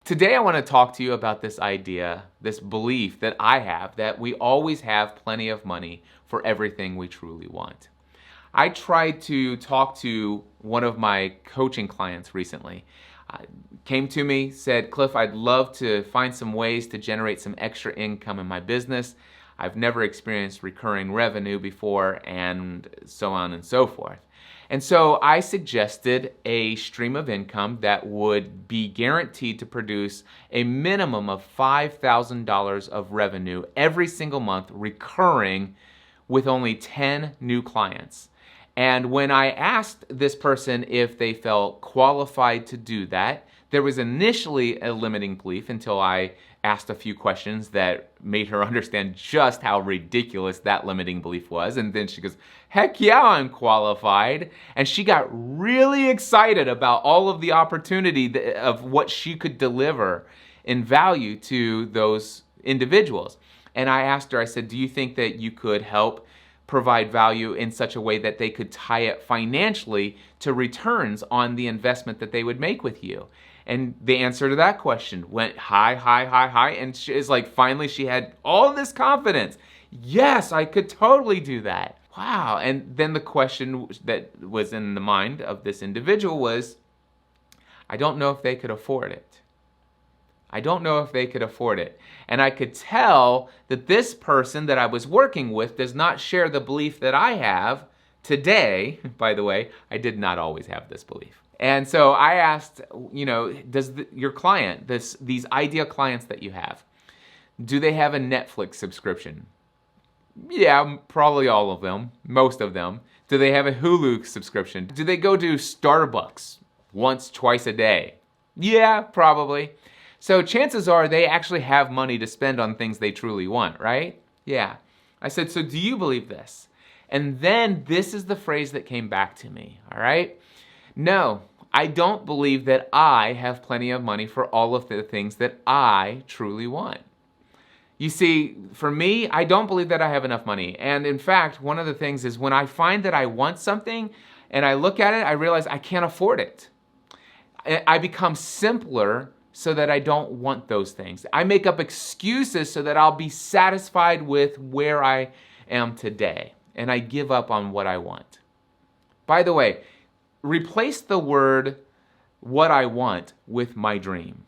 Today I want to talk to you about this idea, this belief that I have that we always have plenty of money for everything we truly want. I tried to talk to one of my coaching clients recently. Came to me, said, Cliff, I'd love to find some ways to generate some extra income in my business. I've never experienced recurring revenue before, and so on and so forth. And so I suggested a stream of income that would be guaranteed to produce a minimum of $5,000 of revenue every single month, recurring, with only 10 new clients. And when I asked this person if they felt qualified to do that, there was initially a limiting belief until I asked a few questions that made her understand just how ridiculous that limiting belief was. And then she goes, heck yeah, I'm qualified. And she got really excited about all of the opportunity of what she could deliver in value to those individuals. And I asked her, I said, do you think that you could help provide value in such a way that they could tie it financially to returns on the investment that they would make with you? And the answer to that question went high, high, high, high. And she is like, finally, she had all this confidence. Yes, I could totally do that. Wow. And then the question that was in the mind of this individual was, I don't know if they could afford it. I don't know if they could afford it. And I could tell that this person that I was working with does not share the belief that I have today. By the way, I did not always have this belief. And so I asked, does your client, these ideal clients that you have, do they have a Netflix subscription? Yeah, probably all of them, most of them. Do they have a Hulu subscription? Do they go to Starbucks once, twice a day? Yeah, probably. So chances are they actually have money to spend on things they truly want, right? Yeah. I said, so do you believe this? And then this is the phrase that came back to me, all right? No, I don't believe that I have plenty of money for all of the things that I truly want. You see, for me, I don't believe that I have enough money. And in fact, one of the things is when I find that I want something and I look at it, I realize I can't afford it. I become simpler so that I don't want those things. I make up excuses so that I'll be satisfied with where I am today. And I give up on what I want. By the way, replace the word what I want with my dream.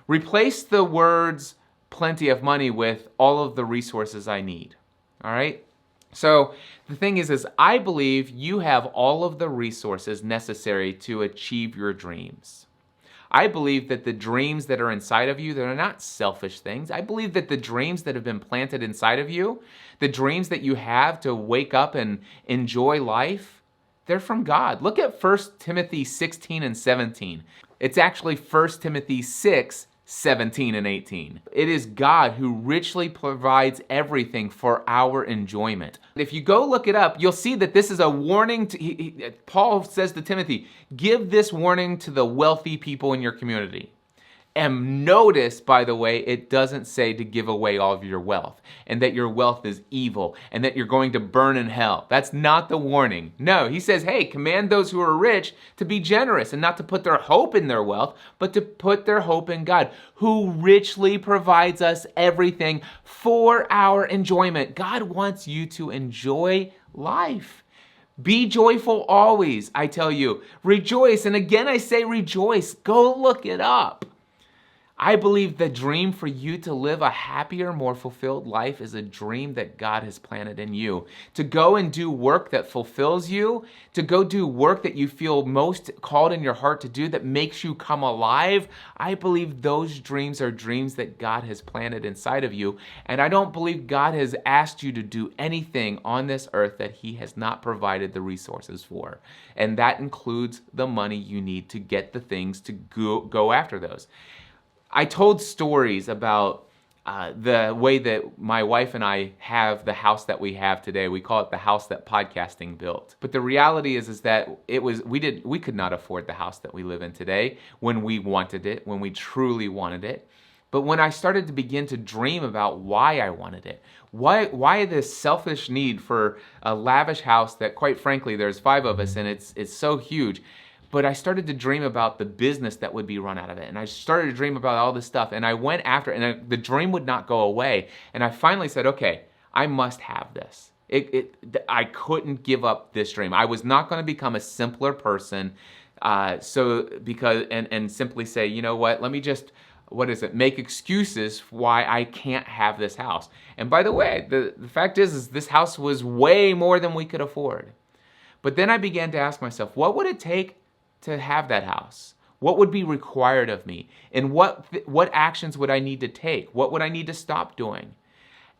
Replace the words plenty of money with all of the resources I need. All right? So the thing is I believe you have all of the resources necessary to achieve your dreams. I believe that the dreams that are inside of you, they're not selfish things. I believe that the dreams that have been planted inside of you, the dreams that you have to wake up and enjoy life, they're from God. Look at 1 Timothy 16 and 17. It's actually 1 Timothy 6, 17 and 18. It is God who richly provides everything for our enjoyment. If you go look it up, you'll see that this is a warning. Paul says to Timothy, give this warning to the wealthy people in your community. And notice, by the way, it doesn't say to give away all of your wealth and that your wealth is evil and that you're going to burn in hell. That's not the warning. No, he says, hey, command those who are rich to be generous and not to put their hope in their wealth, but to put their hope in God, who richly provides us everything for our enjoyment. God wants you to enjoy life. Be joyful always, I tell you. Rejoice. And again, I say rejoice. Go look it up. I believe the dream for you to live a happier, more fulfilled life is a dream that God has planted in you. To go and do work that fulfills you, to go do work that you feel most called in your heart to do that makes you come alive, I believe those dreams are dreams that God has planted inside of you. And I don't believe God has asked you to do anything on this earth that He has not provided the resources for. And that includes the money you need to get the things to go after those. I told stories about the way that my wife and I have the house that we have today. We call it the house that podcasting built. But the reality is that we could not afford the house that we live in today when we wanted it, when we truly wanted it. But when I started to begin to dream about why I wanted it, why this selfish need for a lavish house that, quite frankly, there's 5 of us and it's so huge. But I started to dream about the business that would be run out of it. And I started to dream about all this stuff. And I went after it, and the dream would not go away. And I finally said, okay, I must have this. I couldn't give up this dream. I was not going to become a simpler person. And simply say, you know what, let me just, make excuses why I can't have this house. And by the way, the fact is this house was way more than we could afford. But then I began to ask myself, what would it take to have that house? What would be required of me? And what actions would I need to take? What would I need to stop doing?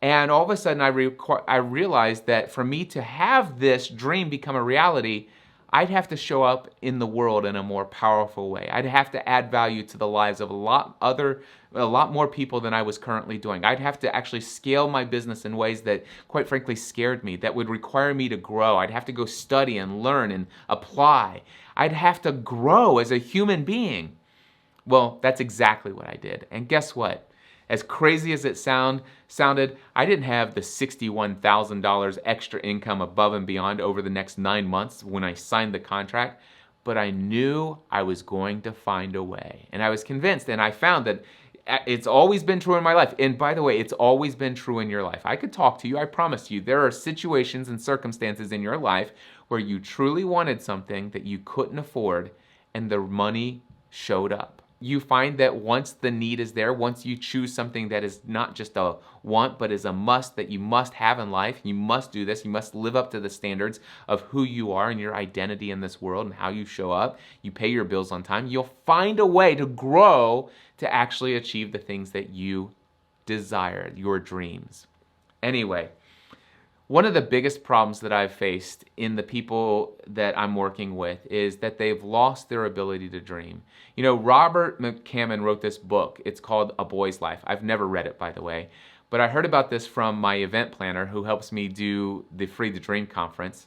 And all of a sudden I realized that for me to have this dream become a reality, I'd have to show up in the world in a more powerful way. I'd have to add value to the lives of a lot more people than I was currently doing. I'd have to actually scale my business in ways that, quite frankly, scared me, that would require me to grow. I'd have to go study and learn and apply. I'd have to grow as a human being. Well, that's exactly what I did. And guess what? As crazy as it sounded, I didn't have the $61,000 extra income above and beyond over the next 9 months when I signed the contract, but I knew I was going to find a way. And I was convinced, and I found that it's always been true in my life. And by the way, it's always been true in your life. I could talk to you, I promise you, there are situations and circumstances in your life where you truly wanted something that you couldn't afford, and the money showed up. You find that once the need is there, once you choose something that is not just a want, but is a must that you must have in life, you must do this, you must live up to the standards of who you are and your identity in this world and how you show up, you pay your bills on time, you'll find a way to grow to actually achieve the things that you desire, your dreams. Anyway, one of the biggest problems that I've faced in the people that I'm working with is that they've lost their ability to dream. You know, Robert McCammon wrote this book. It's called A Boy's Life. I've never read it, by the way, but I heard about this from my event planner who helps me do the Free the Dream conference.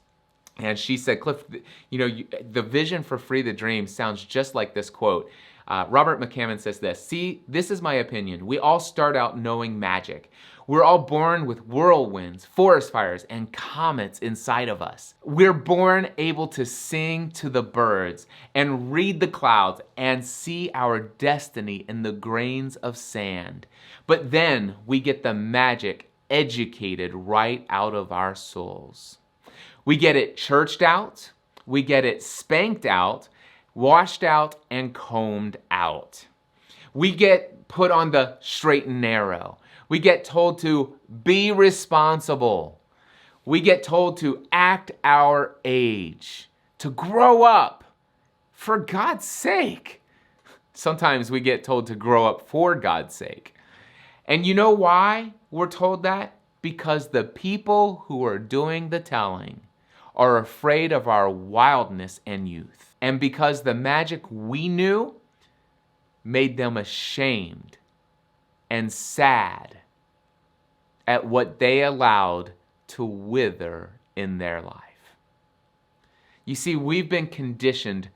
And she said, Cliff, you know, the vision for Free the Dream sounds just like this quote. Robert McCammon says this, "See, this is my opinion. We all start out knowing magic. We're all born with whirlwinds, forest fires, and comets inside of us. We're born able to sing to the birds and read the clouds and see our destiny in the grains of sand. But then we get the magic educated right out of our souls. We get it churched out, we get it spanked out, washed out, and combed out. We get put on the straight and narrow. We get told to be responsible. We get told to act our age, to grow up. For God's sake." Sometimes we get told to grow up for God's sake. And you know why we're told that? Because the people who are doing the telling are afraid of our wildness and youth. And because the magic we knew made them ashamed and sad at what they allowed to wither in their life. You see, we've been conditioned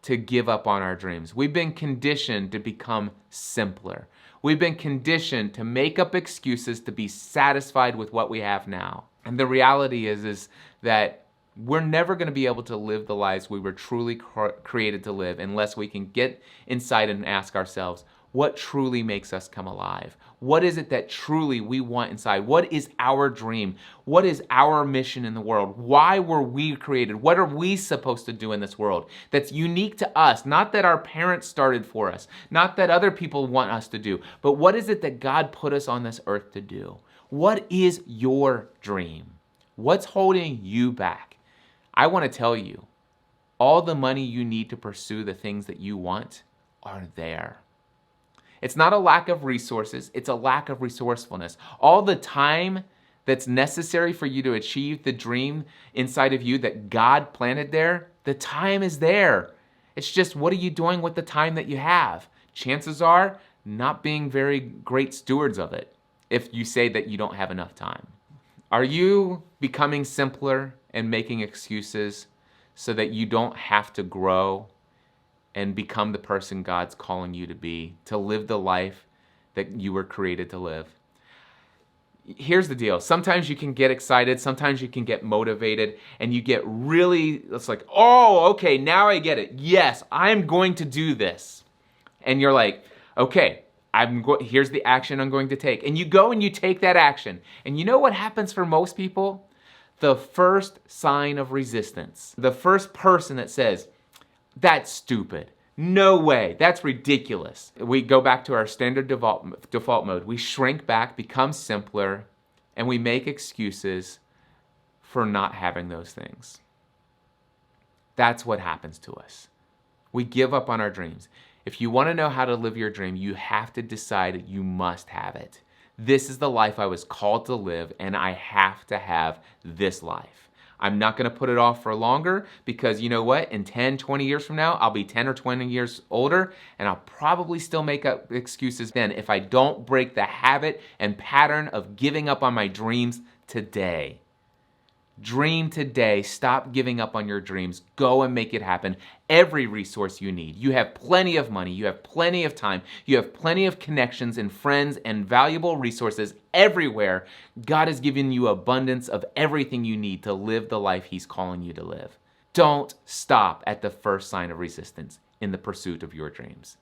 to give up on our dreams. We've been conditioned to become simpler. We've been conditioned to make up excuses to be satisfied with what we have now. And the reality is that we're never going to be able to live the lives we were truly created to live unless we can get inside and ask ourselves, what truly makes us come alive? What is it that truly we want inside? What is our dream? What is our mission in the world? Why were we created? What are we supposed to do in this world that's unique to us? Not that our parents started for us, not that other people want us to do, but what is it that God put us on this earth to do? What is your dream? What's holding you back? I want to tell you, all the money you need to pursue the things that you want are there. It's not a lack of resources, it's a lack of resourcefulness. All the time that's necessary for you to achieve the dream inside of you that God planted there, the time is there. It's just, what are you doing with the time that you have? Chances are, not being very great stewards of it if you say that you don't have enough time. Are you becoming simpler and making excuses so that you don't have to grow and become the person God's calling you to be, to live the life that you were created to live? Here's the deal. Sometimes you can get excited, sometimes you can get motivated, and you get really, it's like, oh, okay, now I get it. Yes, I'm going to do this. And you're like, okay, here's the action I'm going to take. And you go and you take that action. And you know what happens for most people? The first sign of resistance, the first person that says, that's stupid. No way, that's ridiculous. We go back to our standard default mode. We shrink back, become simpler, and we make excuses for not having those things. That's what happens to us. We give up on our dreams. If you want to know how to live your dream, you have to decide you must have it. This is the life I was called to live, and I have to have this life. I'm not going to put it off for longer because you know what? In 10, 20 years from now, I'll be 10 or 20 years older, and I'll probably still make up excuses then if I don't break the habit and pattern of giving up on my dreams today. Dream today. Stop giving up on your dreams. Go and make it happen. Every resource you need. You have plenty of money. You have plenty of time. You have plenty of connections and friends and valuable resources everywhere. God has given you abundance of everything you need to live the life He's calling you to live. Don't stop at the first sign of resistance in the pursuit of your dreams.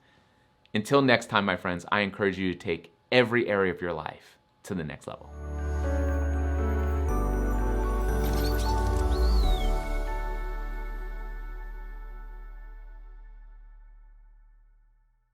Until next time, my friends, I encourage you to take every area of your life to the next level.